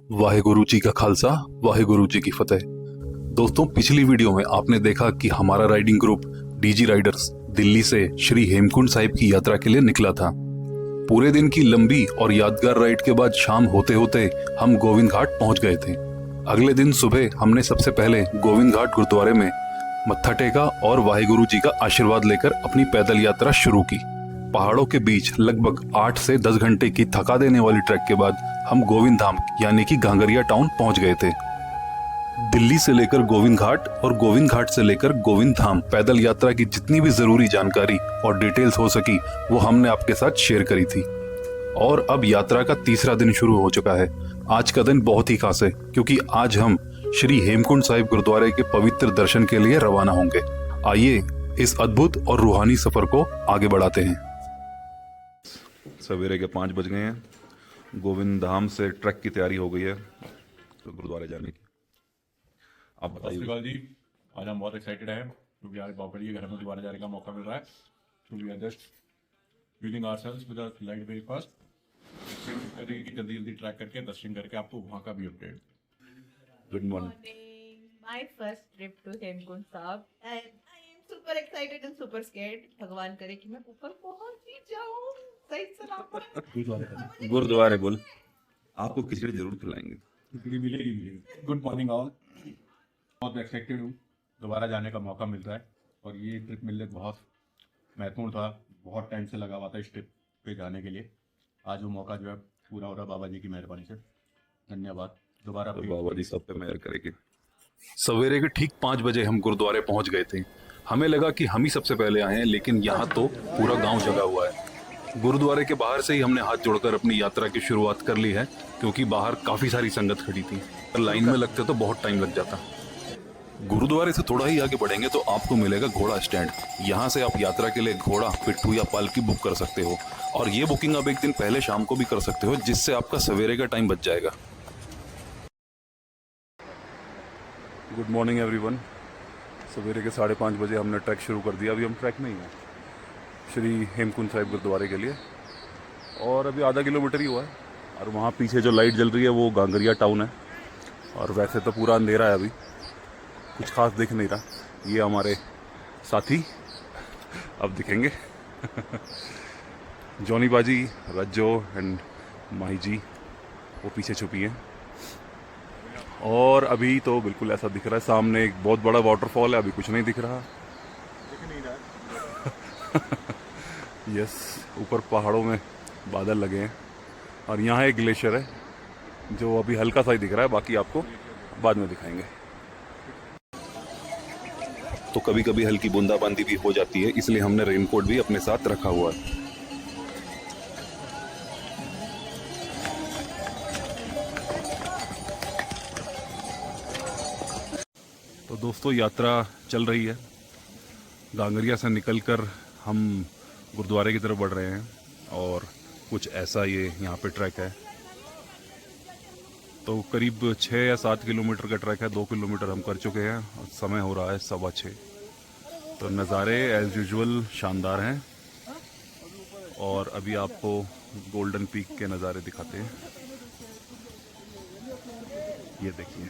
वाहेगुरु जी का खालसा, वाहेगुरु जी की फतेह। दोस्तों, पिछली वीडियो में आपने देखा कि हमारा riding group DG Riders Delhi से श्री हेमकुंड साहिब की यात्रा के लिए निकला था। पूरे दिन की लंबी और यादगार राइड के बाद शाम होते होते हम गोविंद घाट पहुंच गए थे। अगले दिन सुबह हमने सबसे पहले गोविंद घाट गुरुद्वारे में मत्था टेका और वाहेगुरु जी का आशीर्वाद लेकर अपनी पैदल यात्रा शुरू की। पहाड़ों के बीच लगभग 8 से 10 घंटे की थका देने वाली ट्रैक के बाद हम गोविंद धाम यानी कि घांगरिया टाउन पहुंच गए थे। दिल्ली से लेकर गोविंद घाट और गोविंद घाट से लेकर गोविंद धाम पैदल यात्रा की जितनी भी जरूरी जानकारी और डिटेल्स हो सकी वो हमने आपके साथ शेयर करी थी। और अब यात्रा का तीसरा दिन शुरू हो चुका है। आज का दिन बहुत ही खास है क्योंकि आज हम श्री हेमकुंड साहिब गुरुद्वारे के पवित्र दर्शन के लिए रवाना होंगे। आइए इस अद्भुत और रूहानी सफर को आगे बढ़ाते हैं। सवेरे के 5 बज गए हैं। गोविंद धाम से ट्रैक की तैयारी हो गई है तो गुरुद्वारे जाने की। आप बताइए। सत जी, आज हम बहुत एक्साइटेड हैं क्योंकि आज बाबा जी के घर में दोबारा जाने का मौका मिल रहा है। तो we are just feeling ourselves with a light breakfast, करेंगे कि जल्दी जल्दी ट्रैक करके दर्शन करके आपको वहाँ का भी update. Good morning. My first trip to Hemkund Sahib and I am super excited and super scared. भगवान करे कि मैं ऊपर पहुंच ही जाऊं सही सलामत। गुरुद्वारे बोल, आपको खिचड़ी जरूर खिलाएंगे। मिलेगी। गुड मॉर्निंग ऑल, बहुत एक्साइटेड हूँ, दोबारा जाने का मौका मिल रहा है और ये ट्रिप मिलने बहुत महत्वपूर्ण था। बहुत टाइम से लगा हुआ था इस ट्रिप पे जाने के लिए। आज वो मौका जो है पूरा हो रहा बाबा जी की मेहरबानी से। धन्यवाद। दोबारा तो बाबा जी सब पे मेहर करेंगे। सवेरे के ठीक 5 बजे हम गुरुद्वारे पहुंच गए थे। हमें लगा कि हम ही सबसे पहले आए हैं, लेकिन यहाँ तो पूरा गांव जगा हुआ है। गुरुद्वारे के बाहर से ही हमने हाथ जोड़कर अपनी यात्रा की शुरुआत कर ली है क्योंकि बाहर काफी सारी संगत खड़ी थी। लाइन में लगते तो बहुत टाइम लग जाता। गुरुद्वारे से थोड़ा ही आगे बढ़ेंगे तो आपको मिलेगा घोड़ा स्टैंड। यहाँ से आप यात्रा के लिए घोड़ा, पिट्ठू या पालकी बुक कर सकते हो और ये बुकिंग आप एक दिन पहले शाम को भी कर सकते हो, जिससे आपका सवेरे का टाइम बच जाएगा। Good morning everyone. सवेरे के 5:30 बजे हमने ट्रैक शुरू कर दिया। अभी हम ट्रैक में ही हैं श्री हेमकुंड साहिब गुरुद्वारे के लिए और अभी आधा किलोमीटर ही हुआ है। और वहाँ पीछे जो लाइट जल रही है वो घांगरिया टाउन है और वैसे तो पूरा अंधेरा है, अभी कुछ खास दिख नहीं रहा। ये हमारे साथी अब दिखेंगे जॉनी बाजी, रज्जो एंड माही जी वो पीछे छुपी हैं। और अभी तो बिल्कुल ऐसा दिख रहा है, सामने एक बहुत बड़ा वाटरफॉल है, अभी कुछ नहीं दिख रहा। यस, ऊपर पहाड़ों में बादल लगे हैं और यहाँ एक ग्लेशियर है जो अभी हल्का सा ही दिख रहा है, बाकी आपको बाद में दिखाएंगे। तो कभी कभी हल्की बूंदाबांदी भी हो जाती है, इसलिए हमने रेनकोट भी अपने साथ रखा हुआ है। तो दोस्तों, यात्रा चल रही है। घांगरिया से निकलकर हम गुरुद्वारे की तरफ बढ़ रहे हैं और कुछ ऐसा ये यहाँ पे ट्रैक है। तो करीब 6 या 7 किलोमीटर का ट्रैक है। 2 किलोमीटर हम कर चुके हैं और समय हो रहा है 6:15। तो नज़ारे एज यूजुअल शानदार हैं और अभी आपको गोल्डन पीक के नज़ारे दिखाते हैं। ये देखिए,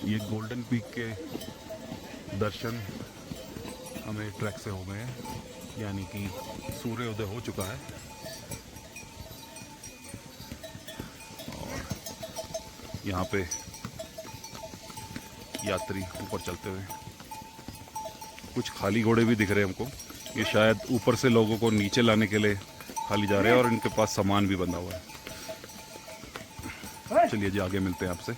ये गोल्डन पीक के दर्शन हमें ट्रैक से हो गए हैं, यानी कि सूर्योदय हो चुका है। और यहाँ पे यात्री ऊपर चलते हुए, कुछ खाली घोड़े भी दिख रहे हैं हमको। ये शायद ऊपर से लोगों को नीचे लाने के लिए खाली जा रहे हैं और इनके पास सामान भी बंधा हुआ है। चलिए जी, आगे मिलते हैं आपसे।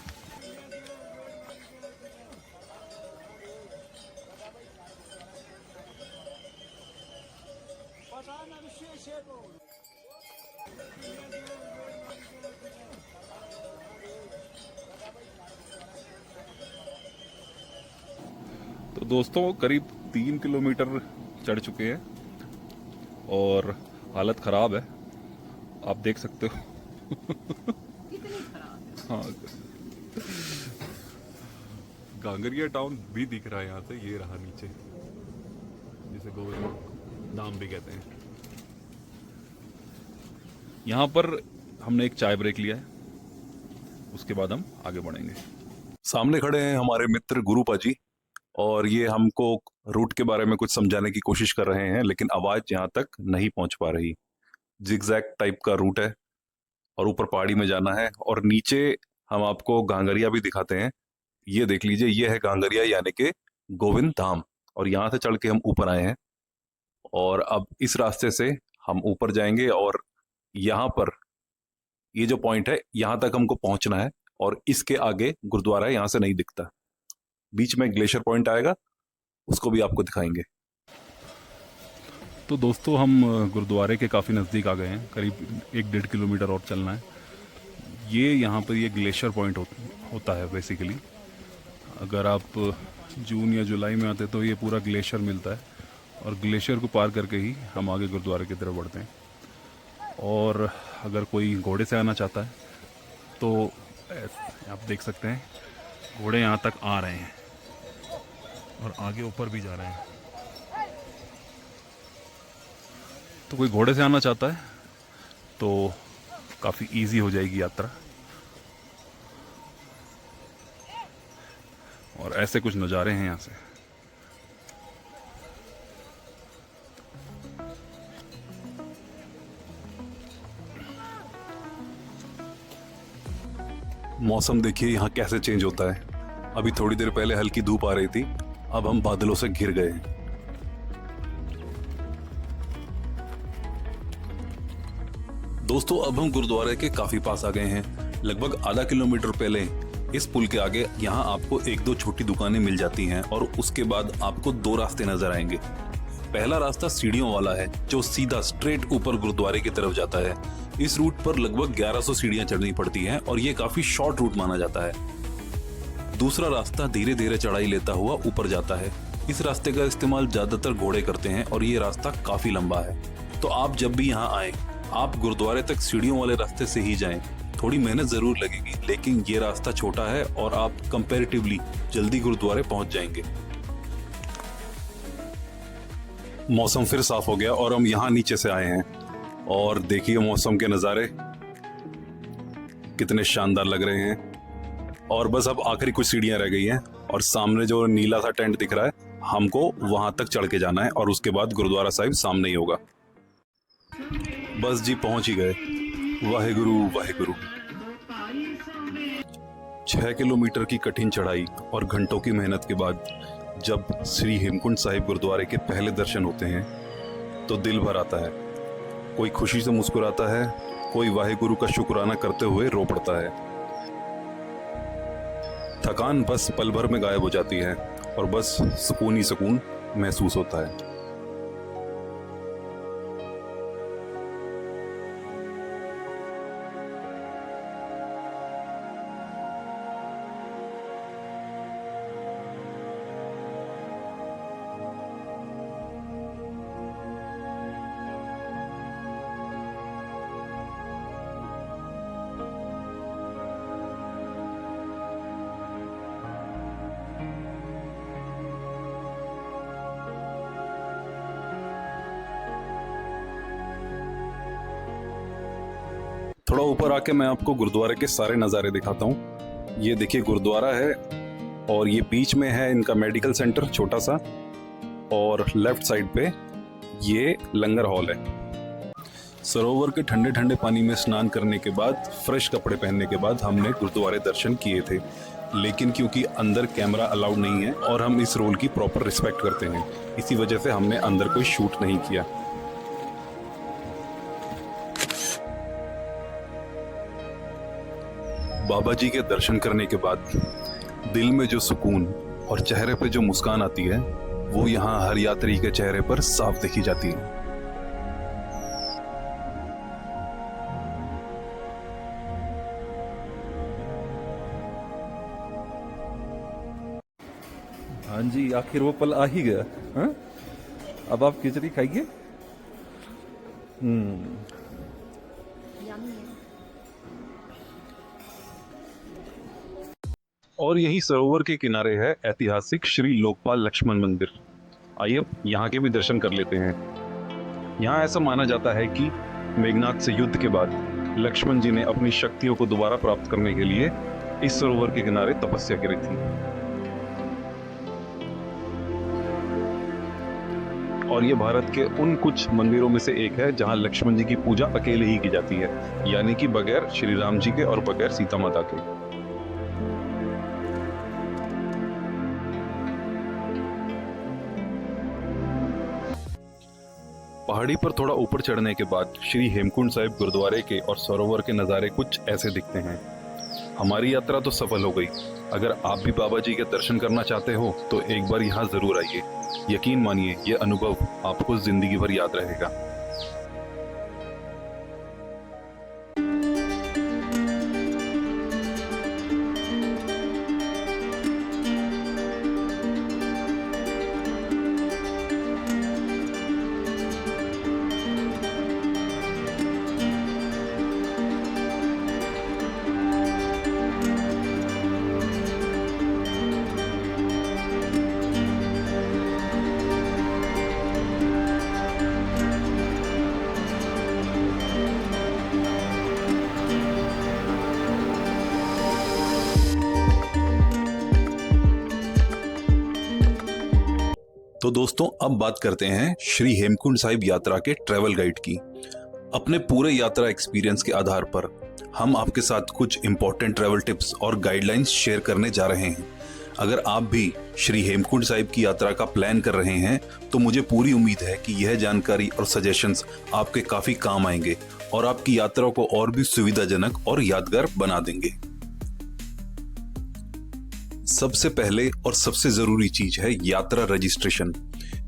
तो दोस्तों, करीब 3 किलोमीटर चढ़ चुके हैं और हालत ख़राब है, आप देख सकते हो। हाँ, घांगरिया टाउन भी दिख रहा है यहाँ से। ये रहा नीचे, जिसे गोविंद धाम भी कहते हैं। यहाँ पर हमने एक चाय ब्रेक लिया है उसके बाद हम आगे बढ़ेंगे। सामने खड़े हैं हमारे मित्र गुरुपा जी, और ये हमको रूट के बारे में कुछ समझाने की कोशिश कर रहे हैं, लेकिन आवाज यहाँ तक नहीं पहुंच पा रही। जिगजैग टाइप का रूट है और ऊपर पहाड़ी में जाना है, और नीचे हम आपको गांगरिया भी दिखाते हैं। ये देख लीजिए, ये है गांगरिया यानी कि गोविंद धाम, और यहाँ से चढ़ के हम ऊपर आए हैं। और अब इस रास्ते से हम ऊपर जाएंगे, और यहाँ पर ये जो पॉइंट है यहाँ तक हमको पहुंचना है, और इसके आगे गुरुद्वारा है, यहाँ से नहीं दिखता। बीच में ग्लेशियर पॉइंट आएगा, उसको भी आपको दिखाएंगे। तो दोस्तों, हम गुरुद्वारे के काफ़ी नज़दीक आ गए हैं, करीब 1-1.5 किलोमीटर और चलना है। ये यहाँ पर ये ग्लेशियर पॉइंट होता है बेसिकली। अगर आप जून या जुलाई में आते तो ये पूरा ग्लेशियर मिलता है, और ग्लेशियर को पार करके ही हम आगे गुरुद्वारे की तरफ बढ़ते हैं। और अगर कोई घोड़े से आना चाहता है तो आप देख सकते हैं घोड़े यहाँ तक आ रहे हैं और आगे ऊपर भी जा रहे हैं। तो कोई घोड़े से आना चाहता है तो काफ़ी इजी हो जाएगी यात्रा। और ऐसे कुछ नज़ारे हैं यहाँ से। मौसम देखिए यहाँ कैसे चेंज होता है। अभी थोड़ी देर पहले हल्की धूप आ रही थी, अब हम बादलों से घिर गए हैं। दोस्तों, अब हम गुरुद्वारे के काफी पास आ गए हैं। लगभग आधा किलोमीटर पहले इस पुल के आगे यहाँ आपको 1-2 छोटी दुकानें मिल जाती हैं, और उसके बाद आपको 2 रास्ते नजर आएंगे। पहला रास्ता सीढ़ियों वाला है जो सीधा स्ट्रेट ऊपर गुरुद्वारे की तरफ जाता है। इस रूट पर लगभग 1100 सीढ़ियां चढ़नी पड़ती हैं, और ये काफी शॉर्ट रूट माना जाता है। दूसरा रास्ता धीरे धीरे चढ़ाई लेता हुआ ऊपर जाता है। इस रास्ते का इस्तेमाल ज्यादातर घोड़े करते हैं, और ये रास्ता काफी लंबा है। तो आप जब भी यहाँ आए, आप गुरुद्वारे तक सीढ़ियों वाले रास्ते से ही जाएं। थोड़ी मेहनत जरूर लगेगी, लेकिन ये रास्ता छोटा है और आप कंपैरेटिवली जल्दी गुरुद्वारे पहुंच जाएंगे। मौसम फिर साफ हो गया और हम यहाँ नीचे से आए हैं, और देखिए मौसम के नज़ारे कितने शानदार लग रहे हैं। और बस अब आखिरी कुछ सीढ़ियां रह गई हैं, और सामने जो नीला सा टेंट दिख रहा है, हमको वहां तक चढ़ के जाना है, और उसके बाद गुरुद्वारा साहिब सामने ही होगा। बस जी, पहुंच ही गए। वाहेगुरु वाहेगुरु। 6 किलोमीटर की कठिन चढ़ाई और घंटों की मेहनत के बाद जब श्री हेमकुंड साहिब गुरुद्वारे के पहले दर्शन होते हैं तो दिल भर आता है। कोई खुशी से मुस्कुराता है, कोई वाहेगुरु का शुक्राना करते हुए रो पड़ता है। थकान बस पल भर में गायब हो जाती है, और बस सुकून ही सुकून महसूस होता है। थोड़ा ऊपर आके मैं आपको गुरुद्वारे के सारे नज़ारे दिखाता हूँ। ये देखिए गुरुद्वारा है, और ये बीच में है इनका मेडिकल सेंटर छोटा सा, और लेफ्ट साइड पे ये लंगर हॉल है। सरोवर के ठंडे ठंडे पानी में स्नान करने के बाद, फ्रेश कपड़े पहनने के बाद हमने गुरुद्वारे दर्शन किए थे। लेकिन क्योंकि अंदर कैमरा अलाउड नहीं है और हम इस रूल की प्रॉपर रिस्पेक्ट करते हैं, इसी वजह से हमने अंदर कोई शूट नहीं किया। बाबा जी के दर्शन करने के बाद दिल में जो सुकून और चेहरे पे जो मुस्कान आती है, वो यहाँ हर यात्री के चेहरे पर साफ देखी जाती है। हाँ जी, आखिर वो पल आ ही गया। हाँ? अब आप खिचड़ी खाइए। और यही सरोवर के किनारे है ऐतिहासिक श्री लोकपाल लक्ष्मण मंदिर। आइए यहाँ के भी दर्शन कर लेते हैं। यहाँ ऐसा माना जाता है कि मेघनाद से युद्ध के बाद लक्ष्मण जी ने अपनी शक्तियों को दोबारा प्राप्त करने के लिए इस सरोवर के किनारे तपस्या करी थी। और ये भारत के उन कुछ मंदिरों में से एक है जहां लक्ष्मण जी की पूजा अकेले ही की जाती है, यानी कि बगैर श्री राम जी के और बगैर सीता माता के। पहाड़ी पर थोड़ा ऊपर चढ़ने के बाद श्री हेमकुंड साहिब गुरुद्वारे के और सरोवर के नज़ारे कुछ ऐसे दिखते हैं। हमारी यात्रा तो सफल हो गई। अगर आप भी बाबा जी के दर्शन करना चाहते हो तो एक बार यहाँ जरूर आइए। यकीन मानिए ये अनुभव आपको जिंदगी भर याद रहेगा। तो दोस्तों अब बात करते हैं श्री हेमकुंड साहिब यात्रा के ट्रैवल गाइड की। अपने पूरे यात्रा एक्सपीरियंस के आधार पर हम आपके साथ कुछ इंपॉर्टेंट ट्रैवल टिप्स और गाइडलाइंस शेयर करने जा रहे हैं। अगर आप भी श्री हेमकुंड साहिब की यात्रा का प्लान कर रहे हैं तो मुझे पूरी उम्मीद है कि यह जानकारी और सजेशंस आपके काफी काम आएंगे और आपकी यात्रा को और भी सुविधाजनक और यादगार बना देंगे। सबसे पहले और सबसे जरूरी चीज है यात्रा रजिस्ट्रेशन।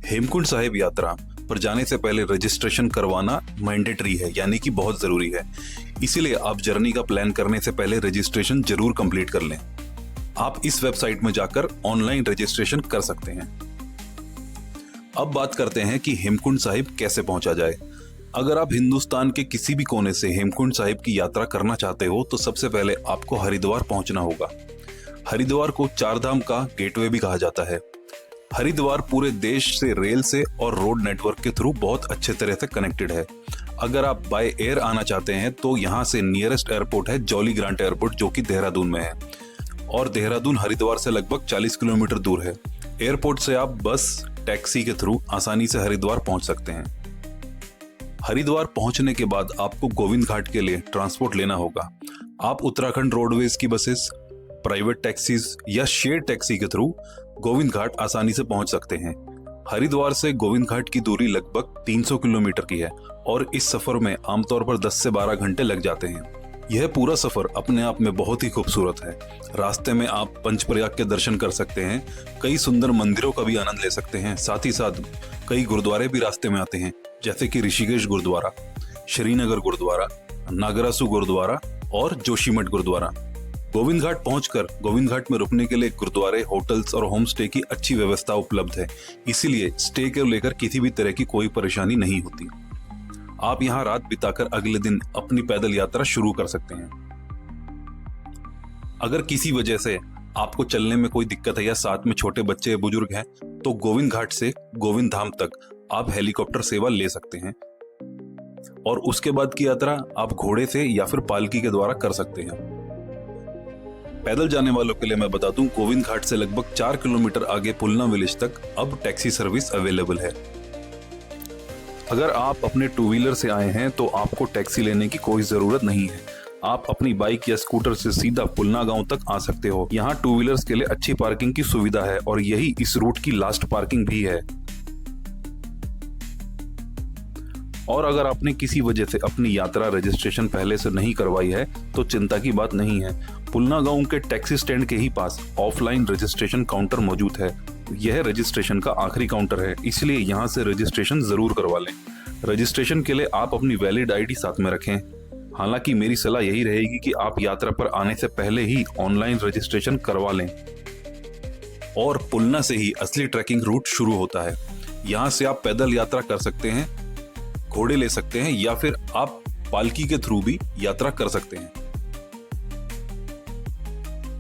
हेमकुंड साहिब यात्रा पर जाने से पहले रजिस्ट्रेशन करवाना मैंडेटरी है, यानी कि बहुत जरूरी है। इसीलिए आप जर्नी का प्लान करने से पहले रजिस्ट्रेशन जरूर कंप्लीट कर लें। आप इस वेबसाइट में जाकर ऑनलाइन रजिस्ट्रेशन कर सकते हैं। अब बात करते हैं कि हेमकुंड साहिब कैसे पहुंचा जाए। अगर आप हिंदुस्तान के किसी भी कोने से हेमकुंड साहिब की यात्रा करना चाहते हो तो सबसे पहले आपको हरिद्वार पहुंचना होगा। हरिद्वार को चार धाम का गेटवे भी कहा जाता है। हरिद्वार पूरे देश से रेल से और रोड नेटवर्क के थ्रू बहुत अच्छे तरह से कनेक्टेड है। अगर आप बाय एयर आना चाहते हैं तो यहाँ से नियरेस्ट एयरपोर्ट है जॉली ग्रांट एयरपोर्ट, जो कि देहरादून में है, और देहरादून हरिद्वार से लगभग 40 किलोमीटर दूर है। एयरपोर्ट से आप बस, टैक्सी के थ्रू आसानी से हरिद्वार पहुंच सकते हैं। हरिद्वार पहुंचने के बाद आपको गोविंद घाट के लिए ट्रांसपोर्ट लेना होगा। आप उत्तराखंड रोडवेज की बसेस, प्राइवेट टैक्सीज या शेयर टैक्सी के थ्रू गोविंद घाट आसानी से पहुंच सकते हैं। हरिद्वार से गोविंद घाट की दूरी लगभग 300 किलोमीटर की है और इस सफर में आमतौर पर 10 से 12 घंटे लग जाते हैं। यह पूरा सफर अपने आप में बहुत ही खूबसूरत है। रास्ते में आप पंचप्रयाग के दर्शन कर सकते हैं, कई सुंदर मंदिरों का भी आनंद ले सकते हैं। साथ ही साथ कई गुरुद्वारे भी रास्ते में आते हैं, जैसे कि ऋषिकेश गुरुद्वारा, श्रीनगर गुरुद्वारा, नागरासू गुरुद्वारा और जोशीमठ गुरुद्वारा। गोविंद घाट पहुंचकर गोविंद घाट में रुकने के लिए गुरुद्वारे, होटल्स और होम स्टे की अच्छी व्यवस्था उपलब्ध है, इसीलिए स्टे को लेकर किसी भी तरह की कोई परेशानी नहीं होती। आप यहाँ रात बिताकर अगले दिन अपनी पैदल यात्रा शुरू कर सकते हैं। अगर किसी वजह से आपको चलने में कोई दिक्कत है या साथ में छोटे बच्चे या बुजुर्ग हैं तो गोविंद घाट से गोविंद धाम तक आप हेलीकॉप्टर सेवा ले सकते हैं और उसके बाद की यात्रा आप घोड़े से या फिर पालकी के द्वारा कर सकते हैं। पैदल जाने वालों के लिए मैं बता दूं, गोविंद घाट से लगभग 4 किलोमीटर आगे पुलना विलेज तक अब टैक्सी सर्विस अवेलेबल है। अगर आप अपने टू व्हीलर से आए हैं तो आपको टैक्सी लेने की कोई जरूरत नहीं है। आप अपनी बाइक या स्कूटर से सीधा पुलना गांव तक आ सकते हो। यहाँ टू व्हीलर्स के लिए अच्छी पार्किंग की सुविधा है और यही इस रूट की लास्ट पार्किंग भी है। और अगर आपने किसी वजह से अपनी यात्रा रजिस्ट्रेशन पहले से नहीं करवाई है तो चिंता की बात नहीं है। पुलना गांव के टैक्सी स्टैंड के ही पास ऑफलाइन रजिस्ट्रेशन काउंटर मौजूद है। यह रजिस्ट्रेशन का आखिरी काउंटर है, इसलिए यहाँ से रजिस्ट्रेशन जरूर करवा लें। रजिस्ट्रेशन के लिए आप अपनी वैलिड आईडी साथ में रखें। हालांकि मेरी सलाह यही रहेगी कि आप यात्रा पर आने से पहले ही ऑनलाइन रजिस्ट्रेशन करवा लें। और पुलना से ही असली ट्रैकिंग रूट शुरू होता है। यहाँ से आप पैदल यात्रा कर सकते हैं, घोड़े ले सकते हैं या फिर आप पालकी के थ्रू भी यात्रा कर सकते हैं।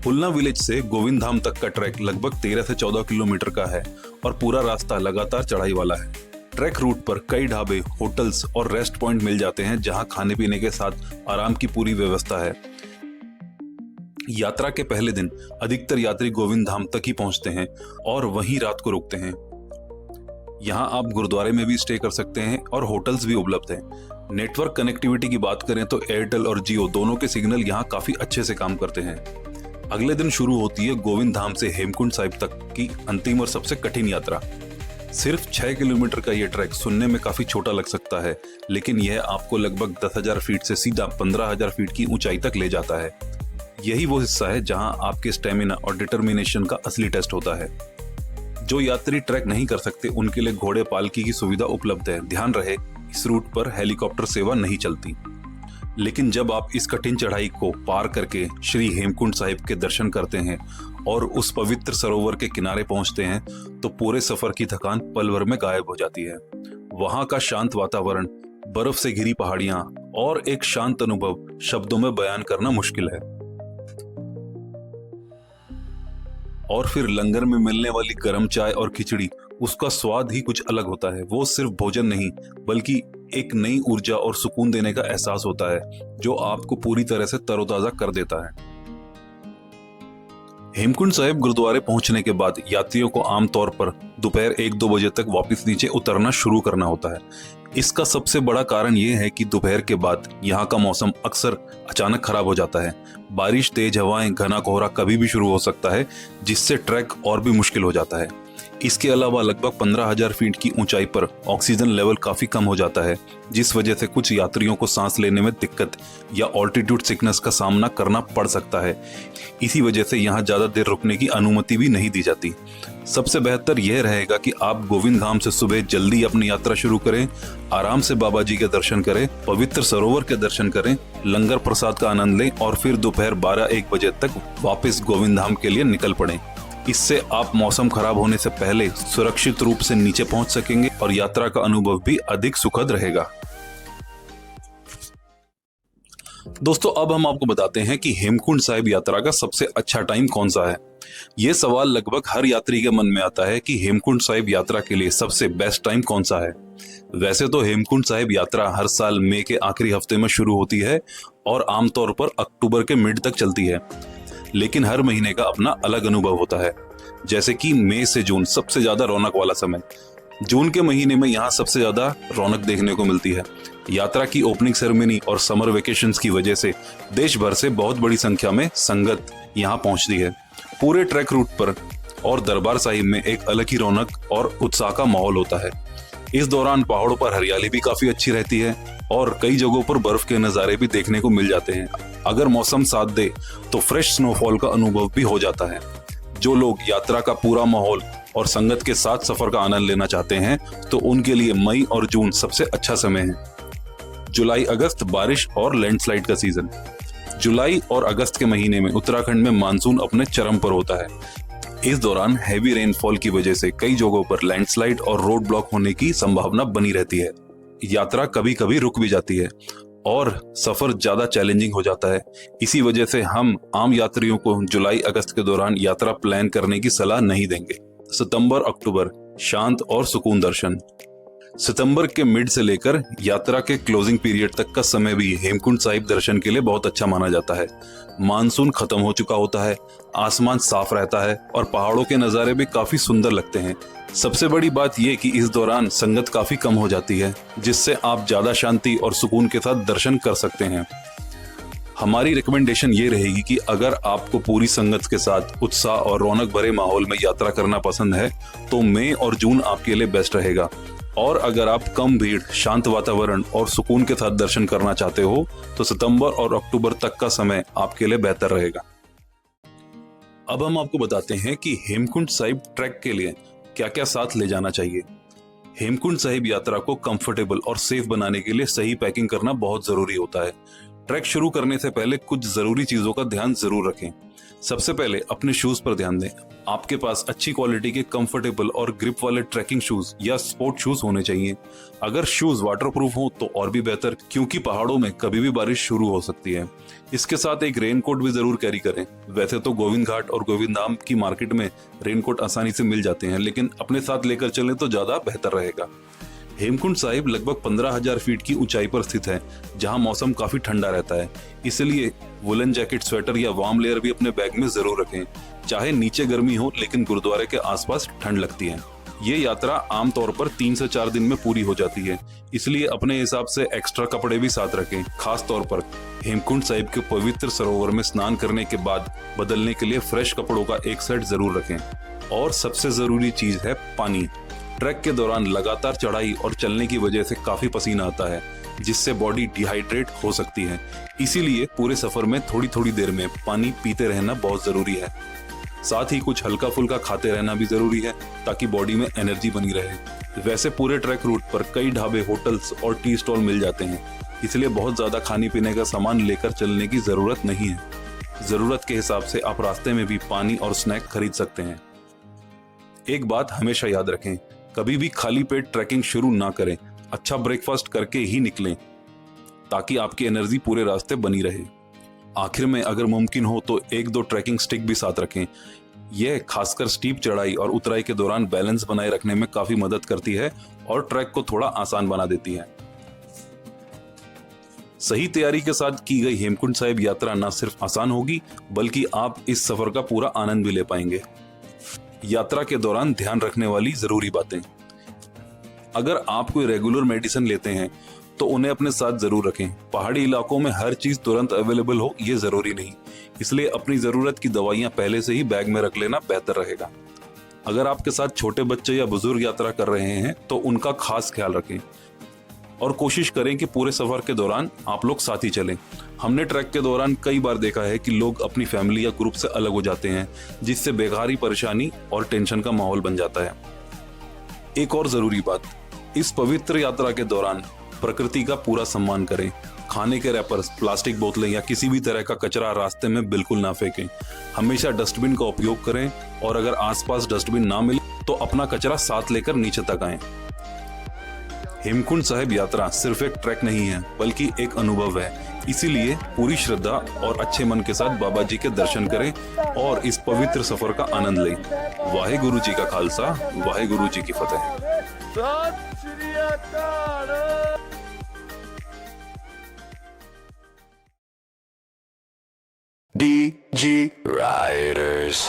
पुलना विलेज से गोविंद धाम तक का ट्रैक लगभग 13 से 14 किलोमीटर का है और पूरा रास्ता लगातार चढ़ाई वाला है। ट्रैक रूट पर कई ढाबे, होटल्स और रेस्ट पॉइंट मिल जाते हैं जहां खाने पीने के साथ आराम की पूरी व्यवस्था है। यात्रा के पहले दिन अधिकतर यात्री गोविंद धाम तक ही पहुंचते हैं और वहीं रात को रुकते हैं। यहां आप गुरुद्वारे में भी स्टे कर सकते हैं और होटल्स भी उपलब्ध हैं। नेटवर्क कनेक्टिविटी की बात करें तो एयरटेल और जियो दोनों के सिग्नल यहां काफी अच्छे से काम करते हैं। अगले दिन शुरू होती है गोविंद धाम से हेमकुंड साहिब तक की अंतिम और सबसे कठिन यात्रा। सिर्फ 6 किलोमीटर का ये ट्रैक सुनने में काफी छोटा लग सकता है, लेकिन यह आपको लगभग 10,000 फीट से सीधा 15,000 फीट की ऊंचाई तक ले जाता है। यही वो हिस्सा है जहां आपके स्टेमिना और डिटर्मिनेशन का असली टेस्ट होता है। जो यात्री ट्रैक नहीं कर सकते उनके लिए घोड़े पालकी की सुविधा उपलब्ध है। ध्यान रहे, इस रूट पर हेलीकॉप्टर सेवा नहीं चलती। लेकिन जब आप इस कठिन चढ़ाई को पार करके श्री हेमकुंड साहिब के दर्शन करते हैं और उस पवित्र सरोवर के किनारे पहुंचते हैं तो पूरे सफर की थकान पल भर में गायब हो जाती है। वहां का शांत वातावरण, बर्फ से घिरी पहाड़ियां और एक शांत अनुभव शब्दों में बयान करना मुश्किल है। और फिर लंगर में मिलने वाली गर्म चाय और खिचड़ी, उसका स्वाद ही कुछ अलग होता है। वो सिर्फ भोजन नहीं बल्कि एक नई ऊर्जा और सुकून देने का एहसास होता है जो आपको पूरी तरह से तरोताजा कर देता है। हेमकुंड साहिब गुरुद्वारे पहुंचने के बाद यात्रियों को आमतौर पर दोपहर 1-2 बजे तक वापस नीचे उतरना शुरू करना होता है। इसका सबसे बड़ा कारण यह है कि दोपहर के बाद यहाँ का मौसम अक्सर अचानक खराब हो जाता है। बारिश, तेज हवाएं, घना कोहरा कभी भी शुरू हो सकता है, जिससे ट्रैक और भी मुश्किल हो जाता है। इसके अलावा लगभग 15,000 फीट की ऊंचाई पर ऑक्सीजन लेवल काफी कम हो जाता है, जिस वजह से कुछ यात्रियों को सांस लेने में दिक्कत या ऑल्टीट्यूड सिकनेस का सामना करना पड़ सकता है। इसी वजह से यहाँ ज्यादा देर रुकने की अनुमति भी नहीं दी जाती। सबसे बेहतर यह रहेगा कि आप गोविंद धाम से सुबह जल्दी अपनी यात्रा शुरू करें, आराम से बाबा जी के दर्शन करें, पवित्र सरोवर के दर्शन करें, लंगर प्रसाद का आनंद लें और फिर दोपहर 12-1 बजे तक वापस गोविंद धाम के लिए निकल पड़ें। इससे आप मौसम खराब होने से पहले सुरक्षित रूप से नीचे पहुंच सकेंगे और यात्रा का अनुभव भी अधिक सुखद रहेगा। दोस्तों, अब हम आपको बताते हैं कि हेमकुंड साहिब यात्रा का सबसे अच्छा टाइम कौन सा है। यह सवाल लगभग हर यात्री के मन में आता है कि हेमकुंड साहिब यात्रा के लिए सबसे बेस्ट टाइम कौन सा है। वैसे तो हेमकुंड साहिब यात्रा हर साल मई के आखिरी हफ्ते में शुरू होती है और आमतौर पर अक्टूबर के मिड तक चलती है, लेकिन हर महीने का अपना अलग अनुभव होता है। जैसे कि मई से जून सबसे ज्यादा रौनक वाला समय। जून के महीने में यहाँ सबसे ज्यादा रौनक देखने को मिलती है। यात्रा की ओपनिंग सेरेमनी और समर वेकेशंस की वजह से देश भर से बहुत बड़ी संख्या में संगत यहाँ पहुंचती है। पूरे ट्रैक रूट पर और दरबार साहिब में एक अलग ही रौनक और उत्साह का माहौल होता है। इस दौरान पहाड़ों पर हरियाली भी काफी अच्छी रहती है और कई जगहों पर बर्फ के नज़ारे भी देखने को मिल जाते हैं। अगर मौसम साथ दे तो फ्रेश स्नोफॉल का अनुभव भी हो जाता है। जो लोग यात्रा का पूरा माहौल और संगत के साथ सफर का आनंद लेना चाहते हैं तो उनके लिए मई और जून सबसे अच्छा समय है। जुलाई अगस्त बारिश और लैंडस्लाइड का सीजन। जुलाई और अगस्त के महीने में उत्तराखंड में मानसून अपने चरम पर होता है। इस दौरान हैवी रेनफॉल की वजह से कई जगहों पर लैंडस्लाइड और रोड ब्लॉक होने की संभावना बनी रहती है। यात्रा कभी कभी रुक भी जाती है और सफर ज्यादा चैलेंजिंग हो जाता है। इसी वजह से हम आम यात्रियों को जुलाई अगस्त के दौरान यात्रा प्लान करने की सलाह नहीं देंगे। सितंबर अक्टूबर शांत और सुकून दर्शन। सितंबर के मिड से लेकर यात्रा के क्लोजिंग पीरियड तक का समय भी हेमकुंड साहिब दर्शन के लिए बहुत अच्छा माना जाता है। मानसून खत्म हो चुका होता है, आसमान साफ रहता है और पहाड़ों के नज़ारे भी काफी सुंदर लगते हैं। सबसे बड़ी बात यह कि इस दौरान संगत काफी कम हो जाती है, जिससे आप ज्यादा शांति और सुकून के साथ दर्शन कर सकते हैं। हमारी रिकमेंडेशन ये रहेगी कि अगर आपको पूरी संगत के साथ उत्साह और रौनक भरे माहौल में यात्रा करना पसंद है तो मई और जून आपके लिए बेस्ट रहेगा। और अगर आप कम भीड़, शांत वातावरण और सुकून के साथ दर्शन करना चाहते हो तो सितंबर और अक्टूबर तक का समय आपके लिए बेहतर रहेगा। अब हम आपको बताते हैं कि हेमकुंड साहिब ट्रैक के लिए क्या क्या साथ ले जाना चाहिए। हेमकुंड साहिब यात्रा को कंफर्टेबल और सेफ बनाने के लिए सही पैकिंग करना बहुत जरूरी होता है। ट्रैक शुरू करने से पहले कुछ जरूरी चीजों का ध्यान जरूर रखें। सबसे पहले अपने शूज पर ध्यान दें। आपके पास अच्छी क्वालिटी के कंफर्टेबल और ग्रिप वाले ट्रैकिंग शूज या स्पोर्ट शूज होने चाहिए। अगर शूज वाटरप्रूफ हो तो और भी बेहतर, क्योंकि पहाड़ों में कभी भी बारिश शुरू हो सकती है। इसके साथ एक रेनकोट भी जरूर कैरी करें। वैसे तो गोविंद घाट और गोविंद धाम की मार्केट में रेनकोट आसानी से मिल जाते हैं, लेकिन अपने साथ लेकर चलें तो ज्यादा बेहतर रहेगा। हेमकुंड साहिब लगभग 15,000 फीट की ऊंचाई पर स्थित है, जहां मौसम काफी ठंडा रहता है। इसलिए वुलन जैकेट, स्वेटर या वार्म लेयर भी अपने बैग में जरूर रखें। चाहे नीचे गर्मी हो, लेकिन गुरुद्वारे के आसपास ठंड लगती है। ये यात्रा आमतौर पर 3 से 4 दिन में पूरी हो जाती है, इसलिए अपने हिसाब से एक्स्ट्रा कपड़े भी साथ रखें। खास तौर पर हेमकुंड साहिब के पवित्र सरोवर में स्नान करने के बाद बदलने के लिए फ्रेश कपड़ों का एक सेट जरूर रखें। और सबसे जरूरी चीज है पानी। ट्रैक के दौरान लगातार चढ़ाई और चलने की वजह से काफी पसीना आता है, जिससे बॉडी डिहाइड्रेट हो सकती है। इसीलिए पूरे सफर में थोड़ी थोड़ी देर में पानी पीते रहना बहुत जरूरी है। साथ ही कुछ हल्का फुल्का खाते रहना भी जरूरी है, ताकि बॉडी में एनर्जी बनी रहे। वैसे पूरे ट्रैक रूट पर कई ढाबे, होटल्स और टी स्टॉल मिल जाते हैं, इसलिए बहुत ज्यादा खाने पीने का सामान लेकर चलने की जरूरत नहीं है। जरूरत के हिसाब से आप रास्ते में भी पानी और स्नैक खरीद सकते हैं। एक बात हमेशा याद रखें, कभी भी खाली पेट ट्रैकिंग शुरू ना करें। अच्छा ब्रेकफास्ट करके ही निकलें, ताकि आपकी एनर्जी पूरे रास्ते बनी रहे। आखिर में अगर मुमकिन हो तो 1-2 ट्रैकिंग स्टिक भी साथ रखें। यह खासकर स्टीप चढ़ाई और उतराई के दौरान बैलेंस बनाए रखने में काफी मदद करती है और ट्रैक को थोड़ा आसान बना देती है। सही तैयारी के साथ की गई हेमकुंड साहिब यात्रा न सिर्फ आसान होगी, बल्कि आप इस सफर का पूरा आनंद भी ले पाएंगे। यात्रा के दौरान ध्यान रखने वाली जरूरी बातें। अगर आप कोई रेगुलर मेडिसिन लेते हैं तो उन्हें अपने साथ जरूर रखें। पहाड़ी इलाकों में हर चीज तुरंत अवेलेबल हो ये जरूरी नहीं, इसलिए अपनी जरूरत की दवाइयां पहले से ही बैग में रख लेना बेहतर रहेगा। अगर आपके साथ छोटे बच्चे या बुजुर्ग यात्रा कर रहे हैं तो उनका खास ख्याल रखें और कोशिश करें कि पूरे सफर के दौरान आप लोग साथ ही चलें। हमने ट्रैक के दौरान कई बार देखा है कि लोग अपनी फैमिली या ग्रुप से अलग हो जाते हैं, जिससे बेकारी, परेशानी और टेंशन का माहौल बन जाता है। एक और जरूरी बात, इस पवित्र यात्रा के दौरान प्रकृति का पूरा सम्मान करें। खाने के रैपर्स, प्लास्टिक बोतलें या किसी भी तरह का कचरा रास्ते में बिल्कुल ना फेंकें। हमेशा डस्टबिन का उपयोग करें और अगर आसपास डस्टबिन ना मिले तो अपना कचरा साथ लेकर नीचे तक आएं। हेमकुंड साहिब यात्रा सिर्फ एक ट्रैक नहीं है, बल्कि एक अनुभव है। इसीलिए पूरी श्रद्धा और अच्छे मन के साथ बाबा जी के दर्शन करें और इस पवित्र सफर का आनंद लें। वाहेगुरु जी का खालसा, वाहेगुरु जी की फतेह। DG Riders.